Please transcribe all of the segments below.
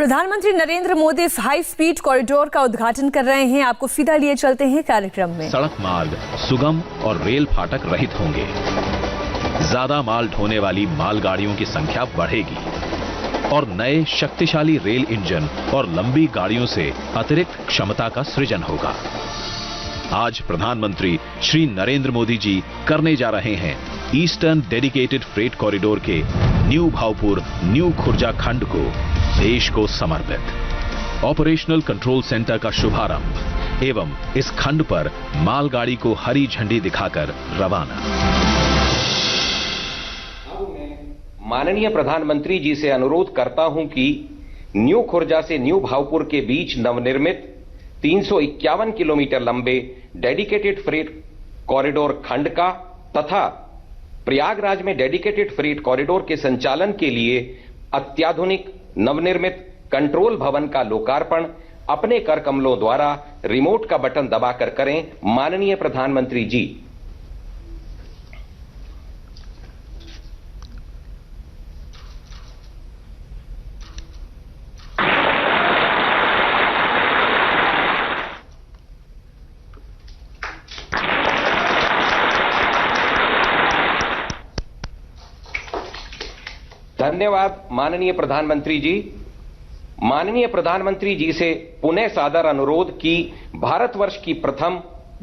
प्रधानमंत्री नरेंद्र मोदी इस high speed corridor का उद्घाटन कर रहे हैं। आपको सीधा लिए चलते हैं कार्यक्रम में। सड़क मार्ग सुगम और रेल फाटक रहित होंगे। ज्यादा माल ढोने वाली मालगाड़ियों की संख्या बढ़ेगी और नए शक्तिशाली रेल इंजन और लंबी गाड़ियों से अतिरिक्त क्षमता का सृजन होगा। आज प्रधानमंत्री श्री नरेंद्र मोदी जी करने जा रहे हैं ईस्टर्न डेडिकेटेड फ्रेट कॉरिडोर के न्यू भावपुर न्यू खुर्जा खंड को देश को समर्पित। ऑपरेशनल कंट्रोल सेंटर का शुभारंभ एवं इस खंड पर मालगाड़ी को हरी झंडी दिखाकर रवाना। माननीय प्रधानमंत्री जी से अनुरोध करता हूं कि न्यू खुर्जा से न्यू भावपुर के बीच नवनिर्मित 351 किलोमीटर लंबे डेडिकेटेड फ्रेट कॉरिडोर खंड का तथा प्रयागराज में डेडिकेटेड फ्रेट कॉरिडोर के संचालन के लिए अत्याधुनिक नवनिर्मित कंट्रोल भवन का लोकार्पण अपने कर कमलों द्वारा रिमोट का बटन दबाकर करें। माननीय प्रधानमंत्री जी। धन्यवाद माननीय प्रधानमंत्री जी। माननीय प्रधानमंत्री जी से पुनः सादर अनुरोध कि भारतवर्ष की प्रथम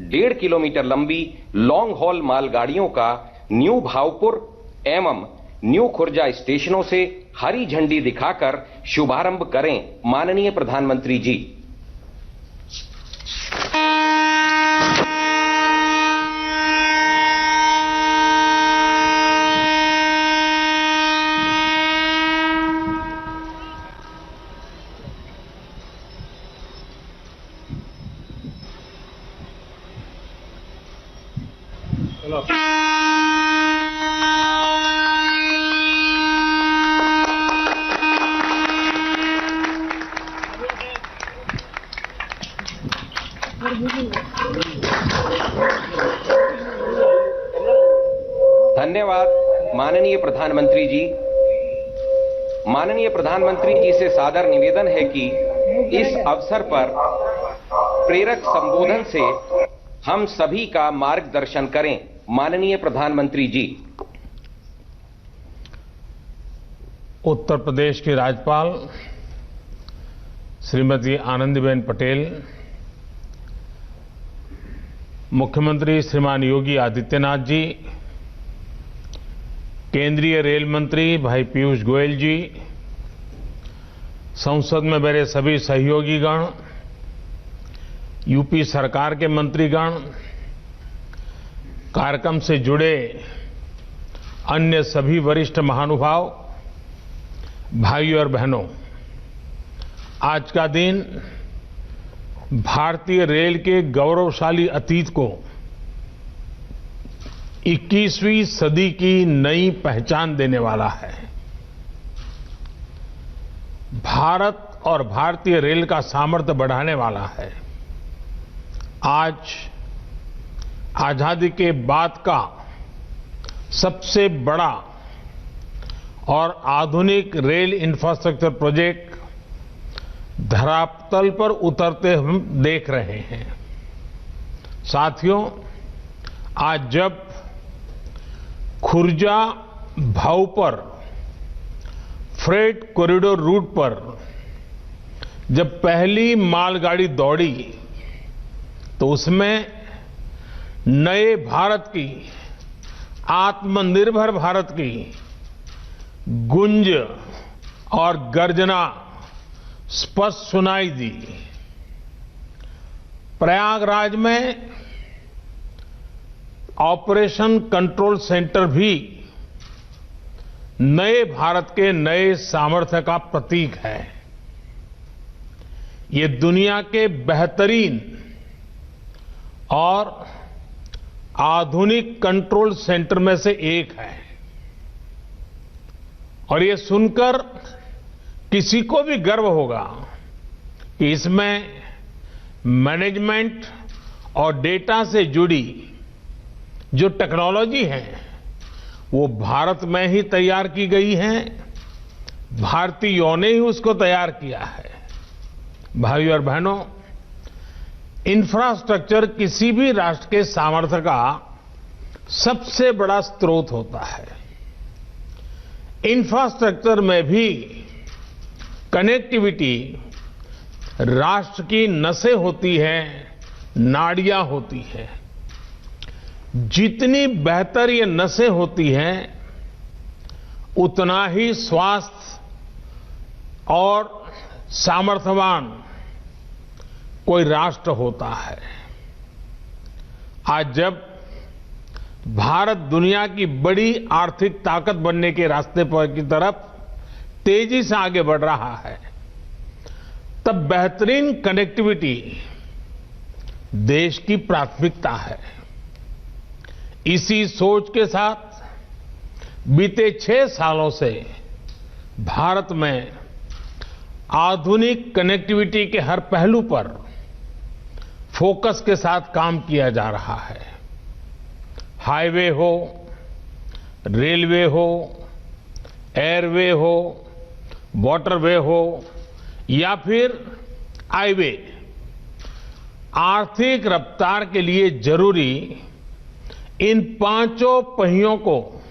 1.5 किलोमीटर लंबी लॉन्ग हॉल मालगाड़ियों का न्यू भावपुर एवं न्यू खुर्जा स्टेशनों से हरी झंडी दिखाकर शुभारंभ करें। माननीय प्रधानमंत्री जी। धन्यवाद माननीय प्रधानमंत्री जी। माननीय प्रधानमंत्री जी से सादर निवेदन है कि इस अवसर पर प्रेरक संबोधन से हम सभी का मार्गदर्शन करें। माननीय प्रधानमंत्री जी। उत्तर प्रदेश की राज्यपाल श्रीमती आनंदीबेन पटेल, मुख्यमंत्री श्रीमान योगी आदित्यनाथ जी, केंद्रीय रेल मंत्री भाई पीयूष गोयल जी, संसद में मेरे सभी सहयोगीगण, यूपी सरकार के मंत्रीगण, कार्यक्रम से जुड़े अन्य सभी वरिष्ठ महानुभाव, भाइयों और बहनों, आज का दिन भारतीय रेल के गौरवशाली अतीत को 21वीं सदी की नई पहचान देने वाला है। भारत और भारतीय रेल का सामर्थ्य बढ़ाने वाला है। आज आजादी के बाद का सबसे बड़ा और आधुनिक रेल इंफ्रास्ट्रक्चर प्रोजेक्ट धरातल पर उतरते हम देख रहे हैं। साथियों, आज जब Khurja Bhaupur freight corridor route पर जब पहली मालगाड़ी दौड़ी तो उसमें नए भारत की, आत्मनिर्भर भारत की गुंज और गर्जना स्पष्ट सुनाई दी। प्रयागराज में ऑपरेशन कंट्रोल सेंटर भी नए भारत के नए सामर्थ्य का प्रतीक है। ये दुनिया के बेहतरीन और आधुनिक कंट्रोल सेंटर में से एक है और ये सुनकर किसी को भी गर्व होगा कि इसमें मैनेजमेंट और डेटा से जुड़ी जो टेक्नोलॉजी है वो भारत में ही तैयार की गई है भारतीयों ने ही उसको तैयार किया है। भाइयों और बहनों, इंफ्रास्ट्रक्चर किसी भी राष्ट्र के सामर्थ्य का सबसे बड़ा स्रोत होता है। इंफ्रास्ट्रक्चर में भी कनेक्टिविटी राष्ट्र की नसें होती हैं, नाड़ियां होती हैं। जितनी बेहतर ये नसें होती हैं, उतना ही स्वास्थ्य और सामर्थ्यवान कोई राष्ट्र होता है। आज जब भारत दुनिया की बड़ी आर्थिक ताकत बनने के रास्ते पर की तरफ तेजी से आगे बढ़ रहा है, तब बेहतरीन कनेक्टिविटी देश की प्राथमिकता है। इसी सोच के साथ बीते 6 सालों से भारत में आधुनिक कनेक्टिविटी के हर पहलू पर फोकस के साथ काम किया जा रहा है। हाईवे हो, रेलवे हो, एयरवे हो, वाटरवे हो या फिर हाईवे, आर्थिक रफ्तार के लिए जरूरी इन 5 पहियों को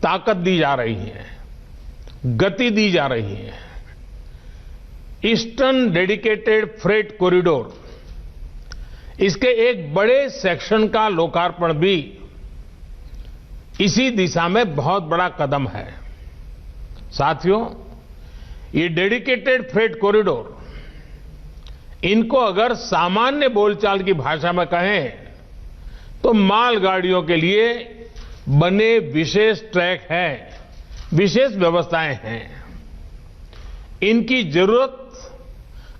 ताकत दी जा रही है, गति दी जा रही है। ईस्टर्न डेडिकेटेड फ्रेट कॉरिडोर, इसके एक बड़े सेक्शन का लोकार्पण भी इसी दिशा में बहुत बड़ा कदम है। साथियों, ये डेडिकेटेड फ्रेट कॉरिडोर, इनको अगर सामान्य बोलचाल की भाषा में कहें तो मालगाड़ियों के लिए बने विशेष ट्रैक हैं, विशेष व्यवस्थाएं हैं। इनकी जरूरत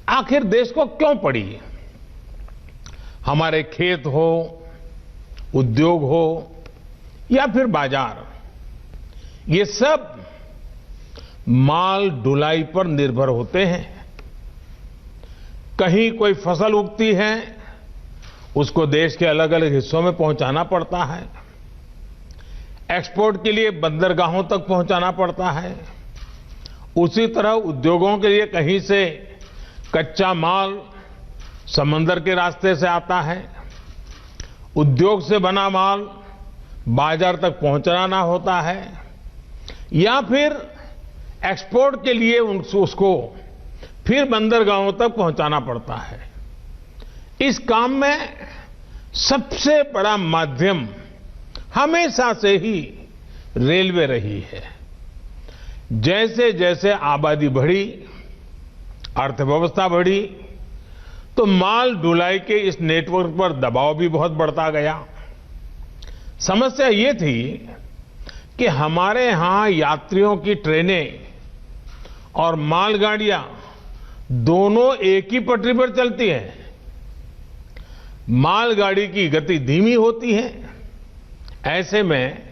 आखिर देश को क्यों पड़ी? हमारे खेत हो, उद्योग हो या फिर बाजार, ये सब माल ढुलाई पर निर्भर होते हैं। कहीं कोई फसल उगती है, उसको देश के अलग अलग हिस्सों में पहुंचाना पड़ता है। एक्सपोर्ट के लिए बंदरगाहों तक पहुंचाना पड़ता है। उसी तरह उद्योगों के लिए कहीं से कच्चा माल समंदर के रास्ते से आता है, उद्योग से बना माल बाजार तक पहुंचाना होता है, या फिर एक्सपोर्ट के लिए उसको फिर बंदरगाहों तक पहुंचाना पड़ता है। इस काम में सबसे बड़ा माध्यम हमेशा से ही रेलवे रही है। जैसे जैसे आबादी बढ़ी, अर्थव्यवस्था बढ़ी, तो माल ढुलाई के इस नेटवर्क पर दबाव भी बहुत बढ़ता गया। समस्या ये थी कि हमारे यहां यात्रियों की ट्रेनें और मालगाड़ियां दोनों एक ही पटरी पर चलती हैं। मालगाड़ी की गति धीमी होती है। ऐसे में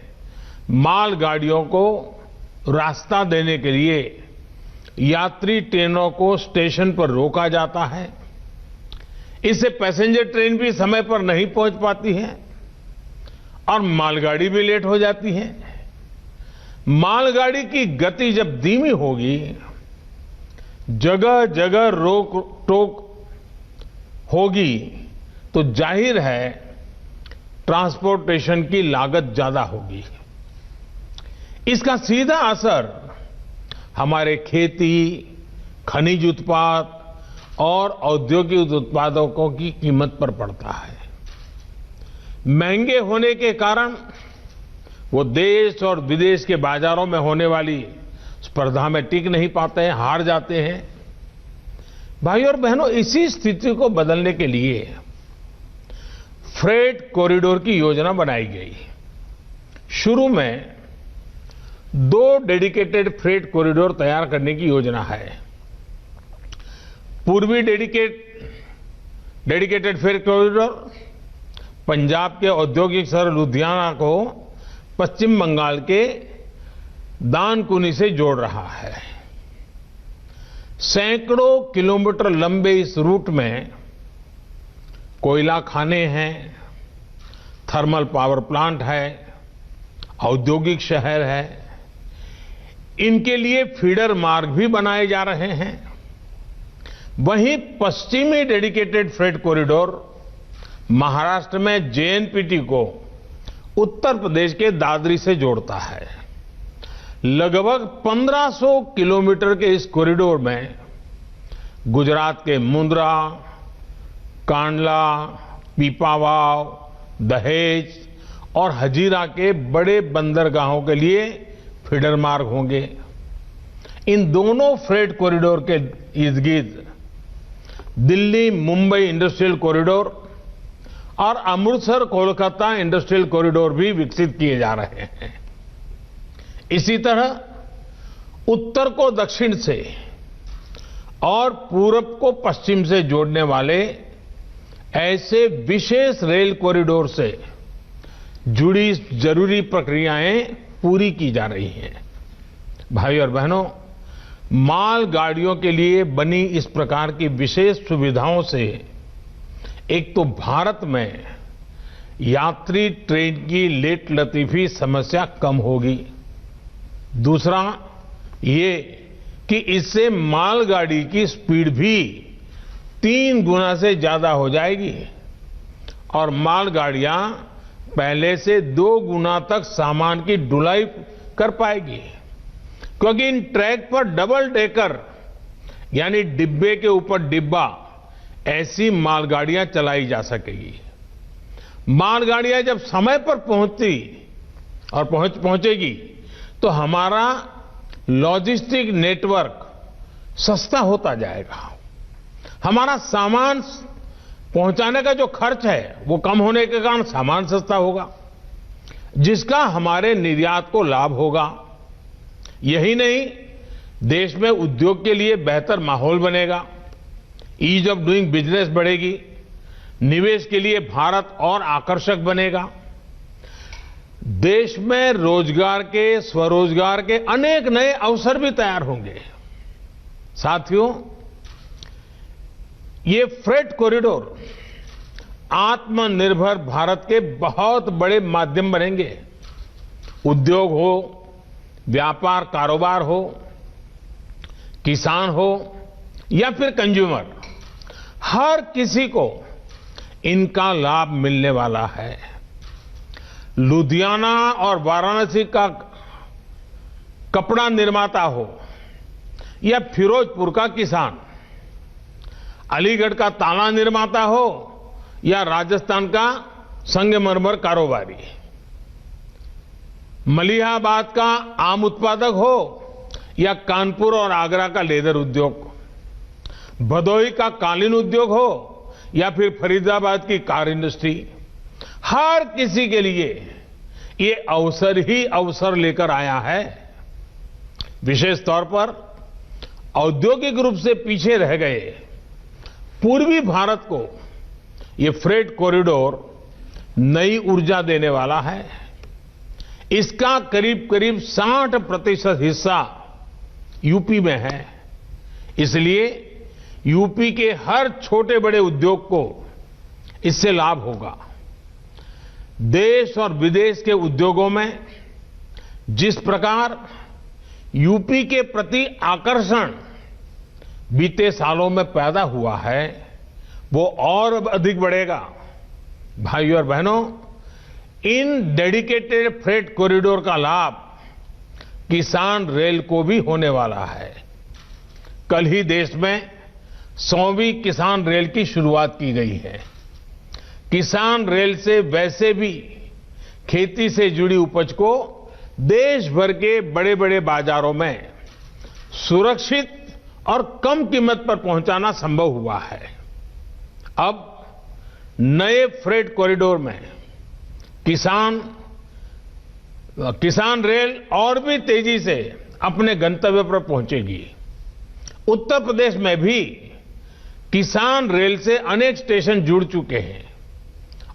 मालगाड़ियों को रास्ता देने के लिए यात्री ट्रेनों को स्टेशन पर रोका जाता है। इससे पैसेंजर ट्रेन भी समय पर नहीं पहुंच पाती है और मालगाड़ी भी लेट हो जाती है। मालगाड़ी की गति जब धीमी होगी, जगह जगह रोक टोक होगी, तो जाहिर है ट्रांसपोर्टेशन की लागत ज्यादा होगी। इसका सीधा असर हमारे खेती, खनिज उत्पाद और औद्योगिक उत्पादों की कीमत पर पड़ता है। महंगे होने के कारण वो देश और विदेश के बाजारों में होने वाली स्पर्धा में टिक नहीं पाते हैं, हार जाते हैं। भाइयों और बहनों, इसी स्थिति को बदलने के लिए फ्रेट कॉरिडोर की योजना बनाई गई। शुरू में 2 डेडिकेटेड फ्रेट कॉरिडोर तैयार करने की योजना है। पूर्वी डेडिकेटेड फ्रेट कॉरिडोर पंजाब के औद्योगिक शहर लुधियाना को पश्चिम बंगाल के दानकुनी से जोड़ रहा है। सैकड़ों किलोमीटर लंबे इस रूट में कोयला खाने हैं, थर्मल पावर प्लांट है, औद्योगिक शहर है। इनके लिए फीडर मार्ग भी बनाए जा रहे हैं। वहीं पश्चिमी डेडिकेटेड फ्रेट कॉरिडोर महाराष्ट्र में जेएनपीटी को उत्तर प्रदेश के दादरी से जोड़ता है। लगभग 1500 किलोमीटर के इस कॉरिडोर में गुजरात के मुंद्रा, कांडला, पीपावाव, दहेज और हजीरा के बड़े बंदरगाहों के लिए फीडर मार्ग होंगे। इन दोनों फ्रेट कॉरिडोर के इर्द गिर्द दिल्ली मुंबई इंडस्ट्रियल कॉरिडोर और अमृतसर कोलकाता इंडस्ट्रियल कॉरिडोर भी विकसित किए जा रहे हैं। इसी तरह उत्तर को दक्षिण से और पूरब को पश्चिम से जोड़ने वाले ऐसे विशेष रेल कॉरिडोर से जुड़ी जरूरी प्रक्रियाएं पूरी की जा रही हैं। भाई और बहनों, मालगाड़ियों के लिए बनी इस प्रकार की विशेष सुविधाओं से एक तो भारत में यात्री ट्रेन की लेट लतीफी समस्या कम होगी। दूसरा ये कि इससे मालगाड़ी की स्पीड भी 3 गुना से ज्यादा हो जाएगी और मालगाड़ियां पहले से 2 गुना तक सामान की ढुलाई कर पाएगी, क्योंकि इन ट्रैक पर डबल डेकर यानी डिब्बे के ऊपर डिब्बा ऐसी मालगाड़ियां चलाई जा सकेगी। मालगाड़ियां जब समय पर पहुंचती और पहुंचेगी तो हमारा लॉजिस्टिक नेटवर्क सस्ता होता जाएगा। हमारा सामान पहुंचाने का जो खर्च है वो कम होने के कारण सामान सस्ता होगा, जिसका हमारे निर्यात को लाभ होगा। यही नहीं, देश में उद्योग के लिए बेहतर माहौल बनेगा, ईज ऑफ डूइंग बिजनेस बढ़ेगी, निवेश के लिए भारत और आकर्षक बनेगा। देश में रोजगार के, स्वरोजगार के अनेक नए अवसर भी तैयार होंगे। साथियों, ये फ्रेट कॉरिडोर आत्मनिर्भर भारत के बहुत बड़े माध्यम बनेंगे। उद्योग हो, व्यापार कारोबार हो, किसान हो या फिर कंज्यूमर, हर किसी को इनका लाभ मिलने वाला है। लुधियाना और वाराणसी का कपड़ा निर्माता हो या फिरोजपुर का किसान, अलीगढ़ का ताला निर्माता हो या राजस्थान का संगमरमर कारोबारी, मलिहाबाद का आम उत्पादक हो या कानपुर और आगरा का लेदर उद्योग, भदोही का कालीन उद्योग हो या फिर फरीदाबाद की कार इंडस्ट्री, हर किसी के लिए ये अवसर ही अवसर लेकर आया है। विशेष तौर पर औद्योगिक रूप से पीछे रह गए पूर्वी भारत को ये फ्रेट कॉरिडोर नई ऊर्जा देने वाला है। इसका करीब करीब 60% हिस्सा यूपी में है, इसलिए यूपी के हर छोटे बड़े उद्योग को इससे लाभ होगा। देश और विदेश के उद्योगों में जिस प्रकार यूपी के प्रति आकर्षण बीते सालों में पैदा हुआ है, वो और अधिक बढ़ेगा। भाइयों और बहनों, इन डेडिकेटेड फ्रेट कॉरिडोर का लाभ किसान रेल को भी होने वाला है। कल ही देश में 100वीं किसान रेल की शुरुआत की गई है। किसान रेल से वैसे भी खेती से जुड़ी उपज को देश भर के बड़े बड़े बाजारों में सुरक्षित और कम कीमत पर पहुंचाना संभव हुआ है। अब नए फ्रेट कॉरिडोर में किसान रेल और भी तेजी से अपने गंतव्य पर पहुंचेगी। उत्तर प्रदेश में भी किसान रेल से अनेक स्टेशन जुड़ चुके हैं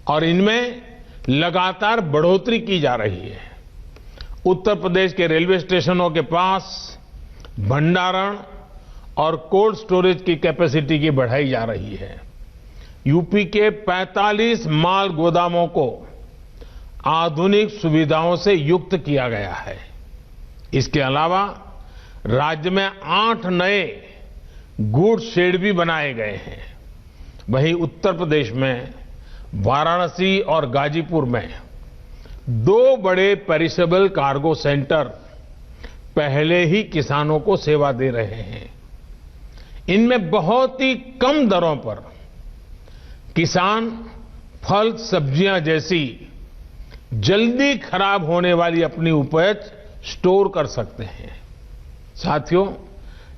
और इनमें लगातार बढ़ोतरी की जा रही है। उत्तर प्रदेश के रेलवे स्टेशनों के पास भंडारण और कोल्ड स्टोरेज की कैपेसिटी की बढ़ाई जा रही है। यूपी के 45 माल गोदामों को आधुनिक सुविधाओं से युक्त किया गया है। इसके अलावा राज्य में 8 नए गुड्स शेड भी बनाए गए हैं। वहीं उत्तर प्रदेश में वाराणसी और गाजीपुर में 2 बड़े पेरिशेबल कार्गो सेंटर पहले ही किसानों को सेवा दे रहे हैं। इनमें बहुत ही कम दरों पर किसान फल सब्जियां जैसी जल्दी खराब होने वाली अपनी उपज स्टोर कर सकते हैं। साथियों,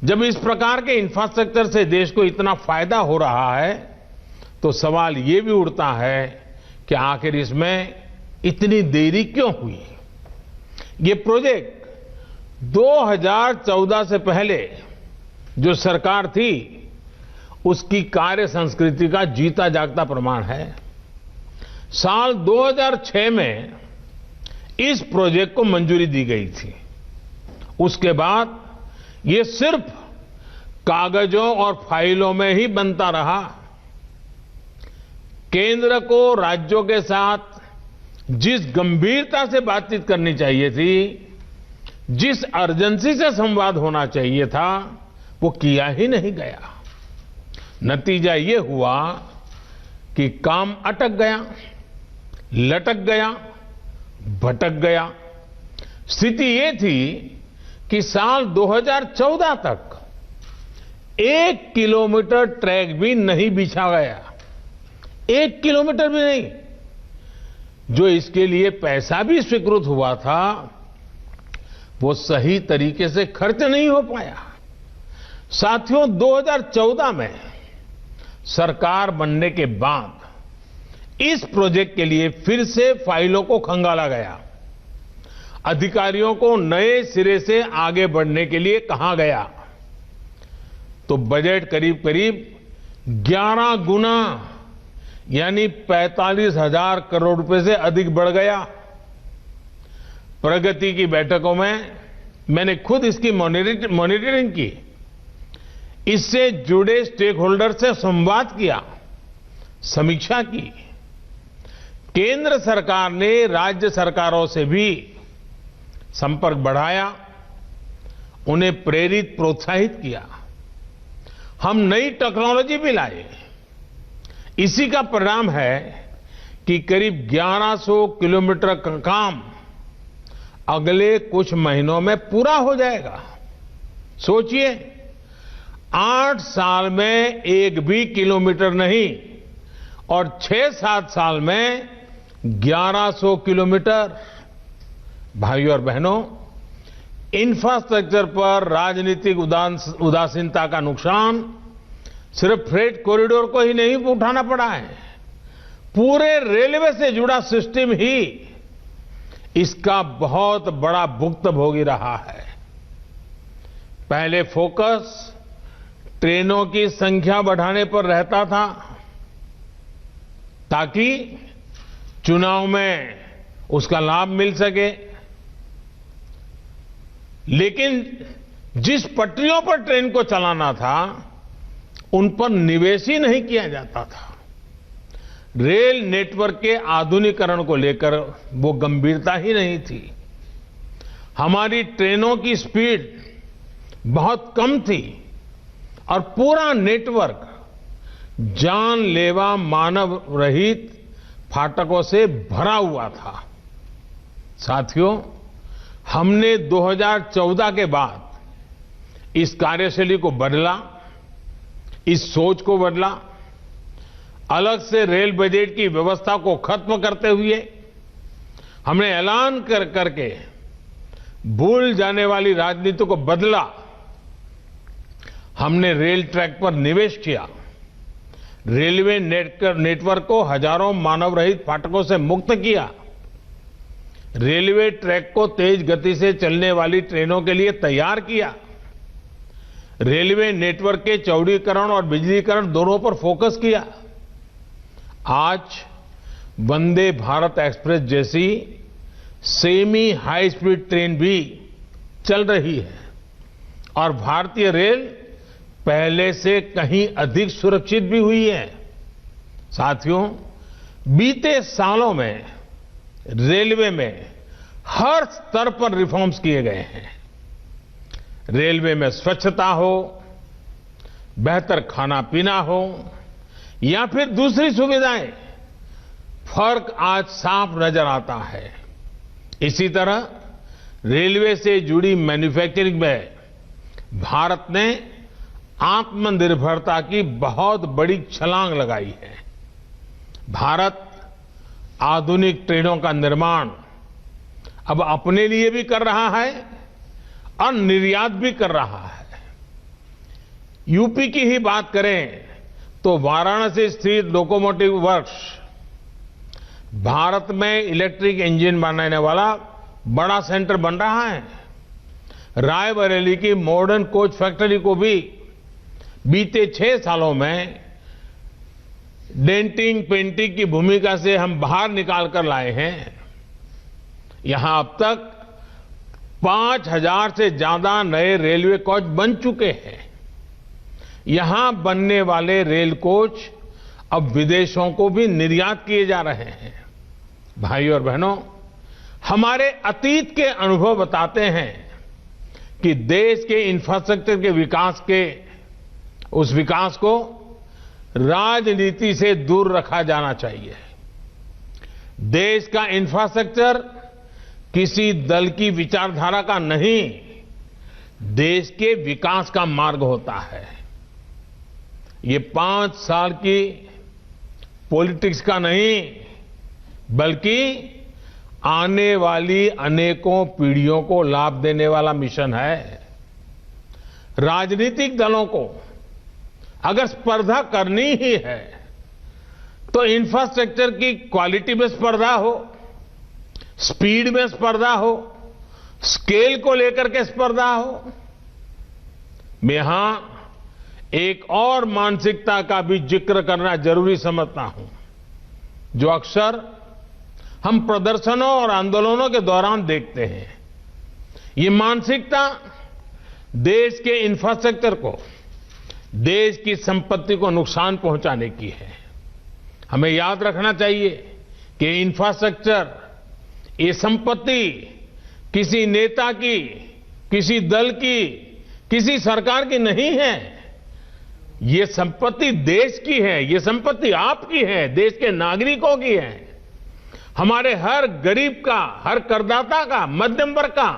जब इस प्रकार के इंफ्रास्ट्रक्चर से देश को इतना फायदा हो रहा है तो सवाल ये भी उठता है कि आखिर इसमें इतनी देरी क्यों हुई। ये प्रोजेक्ट 2014 से पहले जो सरकार थी उसकी कार्य संस्कृति का जीता जागता प्रमाण है। साल 2006 में इस प्रोजेक्ट को मंजूरी दी गई थी। उसके बाद ये सिर्फ कागजों और फाइलों में ही बनता रहा। केंद्र को राज्यों के साथ जिस गंभीरता से बातचीत करनी चाहिए थी, जिस अर्जेंसी से संवाद होना चाहिए था, वो किया ही नहीं गया। नतीजा ये हुआ कि काम अटक गया, लटक गया, भटक गया। स्थिति ये थी कि साल 2014 तक 1 किलोमीटर ट्रैक भी नहीं बिछा गया। 1 किलोमीटर भी नहीं। जो इसके लिए पैसा भी स्वीकृत हुआ था वो सही तरीके से खर्च नहीं हो पाया। साथियों, 2014 में सरकार बनने के बाद इस प्रोजेक्ट के लिए फिर से फाइलों को खंगाला गया। अधिकारियों को नए सिरे से आगे बढ़ने के लिए कहा गया तो बजट करीब करीब 11 गुना यानी 45,000 करोड़ रुपए से अधिक बढ़ गया। प्रगति की बैठकों में मैंने खुद इसकी मॉनिटरिंग की, इससे जुड़े स्टेक होल्डर से संवाद किया, समीक्षा की। केंद्र सरकार ने राज्य सरकारों से भी संपर्क बढ़ाया, उन्हें प्रेरित प्रोत्साहित किया। हम नई टेक्नोलॉजी भी लाए। इसी का परिणाम है कि करीब 1100 किलोमीटर का काम अगले कुछ महीनों में पूरा हो जाएगा। सोचिए, 8 साल में 1 भी किलोमीटर नहीं और 6-7 साल में 1100 किलोमीटर। भाइयों और बहनों, इंफ्रास्ट्रक्चर पर राजनीतिक उदासीनता का नुकसान सिर्फ फ्रेट कॉरिडोर को ही नहीं उठाना पड़ा है, पूरे रेलवे से जुड़ा सिस्टम ही इसका बहुत बड़ा भुक्तभोगी रहा है। पहले फोकस ट्रेनों की संख्या बढ़ाने पर रहता था ताकि चुनाव में उसका लाभ मिल सके, लेकिन जिस पटरियों पर ट्रेन को चलाना था उन पर निवेश ही नहीं किया जाता था। रेल नेटवर्क के आधुनिकीकरण को लेकर वो गंभीरता ही नहीं थी। हमारी ट्रेनों की स्पीड बहुत कम थी और पूरा नेटवर्क जानलेवा मानव रहित फाटकों से भरा हुआ था। साथियों, हमने 2014 के बाद इस कार्यशैली को बदला, इस सोच को बदला। अलग से रेल बजट की व्यवस्था को खत्म करते हुए हमने ऐलान करके भूल जाने वाली राजनीति को बदला। हमने रेल ट्रैक पर निवेश किया, रेलवे नेटवर्क को हजारों मानव रहित फाटकों से मुक्त किया, रेलवे ट्रैक को तेज गति से चलने वाली ट्रेनों के लिए तैयार किया, रेलवे नेटवर्क के चौड़ीकरण और बिजलीकरण दोनों पर फोकस किया। आज वंदे भारत एक्सप्रेस जैसी सेमी हाई स्पीड ट्रेन भी चल रही है और भारतीय रेल पहले से कहीं अधिक सुरक्षित भी हुई है। साथियों, बीते सालों में रेलवे में हर स्तर पर रिफॉर्म्स किए गए हैं। रेलवे में स्वच्छता हो, बेहतर खाना पीना हो या फिर दूसरी सुविधाएं, फर्क आज साफ नजर आता है। इसी तरह रेलवे से जुड़ी मैन्युफैक्चरिंग में भारत ने आत्मनिर्भरता की बहुत बड़ी छलांग लगाई है। भारत आधुनिक ट्रेनों का निर्माण अब अपने लिए भी कर रहा है और निर्यात भी कर रहा है। यूपी की ही बात करें तो वाराणसी स्थित लोकोमोटिव वर्क्स भारत में इलेक्ट्रिक इंजन बनाने वाला बड़ा सेंटर बन रहा है। रायबरेली की मॉडर्न कोच फैक्ट्री को भी बीते 6 सालों में डेंटिंग पेंटिंग की भूमिका से हम बाहर निकाल कर लाए हैं। यहां अब तक 5,000 से ज्यादा नए रेलवे कोच बन चुके हैं। यहां बनने वाले रेल कोच अब विदेशों को भी निर्यात किए जा रहे हैं। भाइयों और बहनों, हमारे अतीत के अनुभव बताते हैं कि देश के इंफ्रास्ट्रक्चर के विकास को राजनीति से दूर रखा जाना चाहिए। देश का इंफ्रास्ट्रक्चर किसी दल की विचारधारा का नहीं, देश के विकास का मार्ग होता है। ये 5 साल की पॉलिटिक्स का नहीं, बल्कि आने वाली अनेकों पीढ़ियों को लाभ देने वाला मिशन है। राजनीतिक दलों को अगर स्पर्धा करनी ही है तो इंफ्रास्ट्रक्चर की क्वालिटी में स्पर्धा हो, स्पीड में स्पर्धा हो, स्केल को लेकर के स्पर्धा हो। मैं यहां एक और मानसिकता का भी जिक्र करना जरूरी समझता हूं, जो अक्सर हम प्रदर्शनों और आंदोलनों के दौरान देखते हैं। ये मानसिकता देश के इंफ्रास्ट्रक्चर को, देश की संपत्ति को नुकसान पहुंचाने की है। हमें याद रखना चाहिए कि इंफ्रास्ट्रक्चर, ये संपत्ति किसी नेता की, किसी दल की, किसी सरकार की नहीं है। ये संपत्ति देश की है, ये संपत्ति आपकी है, देश के नागरिकों की है। हमारे हर गरीब का, हर करदाता का, मध्यम वर्ग का,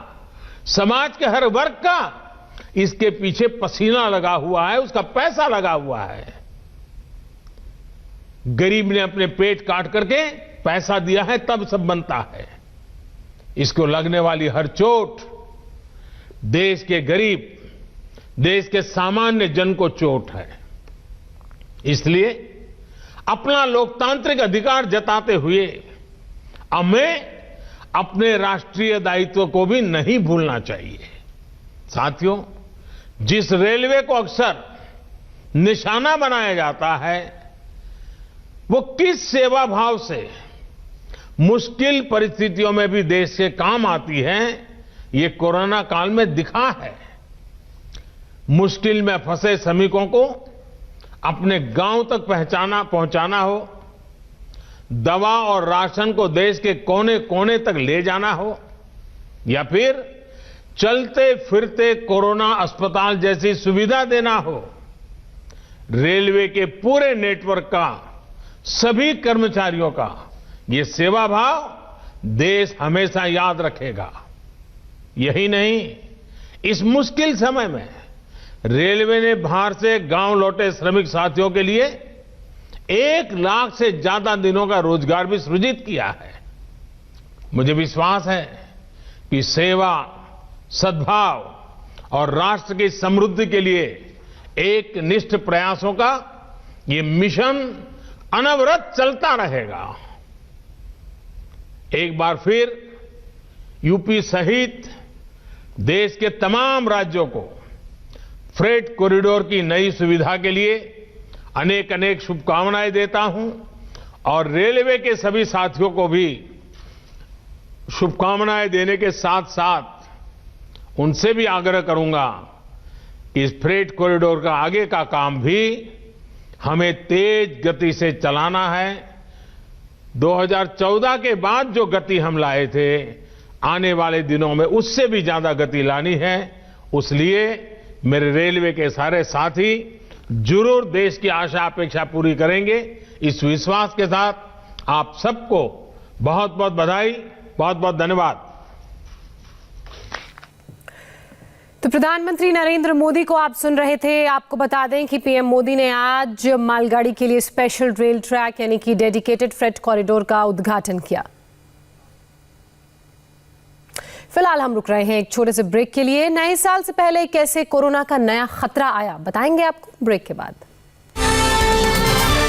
समाज के हर वर्ग का इसके पीछे पसीना लगा हुआ है, उसका पैसा लगा हुआ है। गरीब ने अपने पेट काट करके पैसा दिया है, तब सब बनता है। इसको लगने वाली हर चोट देश के गरीब, देश के सामान्य जन को चोट है। इसलिए अपना लोकतांत्रिक अधिकार जताते हुए हमें अपने राष्ट्रीय दायित्व को भी नहीं भूलना चाहिए। साथियों, जिस रेलवे को अक्सर निशाना बनाया जाता है, वो किस सेवा भाव से मुश्किल परिस्थितियों में भी देश के काम आती है, ये कोरोना काल में दिखा है। मुश्किल में फंसे श्रमिकों को अपने गांव तक पहुंचाना हो, दवा और राशन को देश के कोने कोने तक ले जाना हो, या फिर चलते फिरते कोरोना अस्पताल जैसी सुविधा देना हो, रेलवे के पूरे नेटवर्क का, सभी कर्मचारियों का ये सेवा भाव देश हमेशा याद रखेगा। यही नहीं, इस मुश्किल समय में रेलवे ने बाहर से गांव लौटे श्रमिक साथियों के लिए 1 लाख से ज्यादा दिनों का रोजगार भी सृजित किया है। मुझे विश्वास है कि सेवा, सद्भाव और राष्ट्र की समृद्धि के लिए एक निष्ठ प्रयासों का ये मिशन अनवरत चलता रहेगा। एक बार फिर यूपी सहित देश के तमाम राज्यों को फ्रेट कॉरिडोर की नई सुविधा के लिए अनेक अनेक शुभकामनाएं देता हूं और रेलवे के सभी साथियों को भी शुभकामनाएं देने के साथ साथ उनसे भी आग्रह करूंगा कि इस फ्रेट कॉरिडोर का आगे का काम भी हमें तेज गति से चलाना है। 2014 के बाद जो गति हम लाए थे, आने वाले दिनों में उससे भी ज्यादा गति लानी है उसलिए मेरे रेलवे के सारे साथी जरूर देश की आशा अपेक्षा पूरी करेंगे। इस विश्वास के साथ आप सबको बहुत बहुत बधाई, बहुत बहुत धन्यवाद। तो प्रधानमंत्री नरेंद्र मोदी को आप सुन रहे थे। आपको बता दें कि पीएम मोदी ने आज मालगाड़ी के लिए स्पेशल रेल ट्रैक यानी कि डेडिकेटेड फ्रेट कॉरिडोर का उद्घाटन किया। फिलहाल हम रुक रहे हैं एक छोटे से ब्रेक के लिए। नए साल से पहले कैसे कोरोना का नया खतरा आया बताएंगे आपको ब्रेक के बाद।